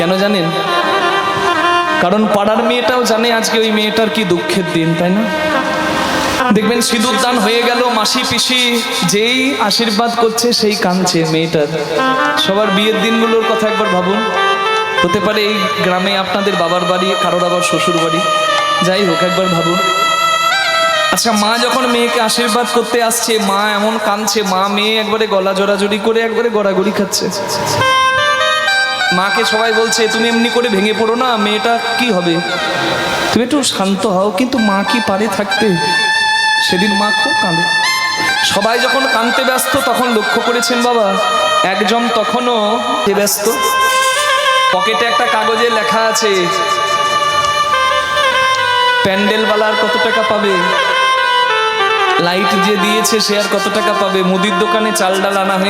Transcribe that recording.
কেন জানেন? কারণ পাড়ার মেয়েটাও জানে আজকে ওই মেয়েটার কি দুঃখের দিন, তাই না? দেখবেন সিঁদুর দান হয়ে গেল, মাসি পিসি যেই আশীর্বাদ করছে সেই কাঁদছে মেয়েটার। সবার বিয়ের দিনগুলোর কথা একবার ভাবুন। হতে পারে এই গ্রামে আপনাদের বাবার বাড়ি, কারোর আবার শ্বশুর বাড়ি, যাই হোক একবার ভাবুন। আচ্ছা, মা যখন মেয়েকে আশীর্বাদ করতে আসছে, মা এমন কাঁদছে, মা মেয়ে একবারে গলা জড়াজড়ি করে একবারে গড়াগড়ি খাচ্ছে। মাকে সবাই বলছে তুমি এমনি করে ভেঙে পড়ো না, মেয়েটা কি হবে, তুমি একটু শান্ত হও। কিন্তু মা কি পারে থাকতে? সেদিন মা খুব কাঁদে। সবাই যখন কাঁদতে ব্যস্ত তখন লক্ষ্য করেছেন বাবা, একজন তখনও ব্যস্ত, পকেটে একটা কাগজে লেখা আছে প্যান্ডেলওয়ালার কত টাকা পাবে, লাইট যে দিয়েছে সে আর কত টাকা পাবে, মুদির দোকানে চাল ডাল আনা হয়ে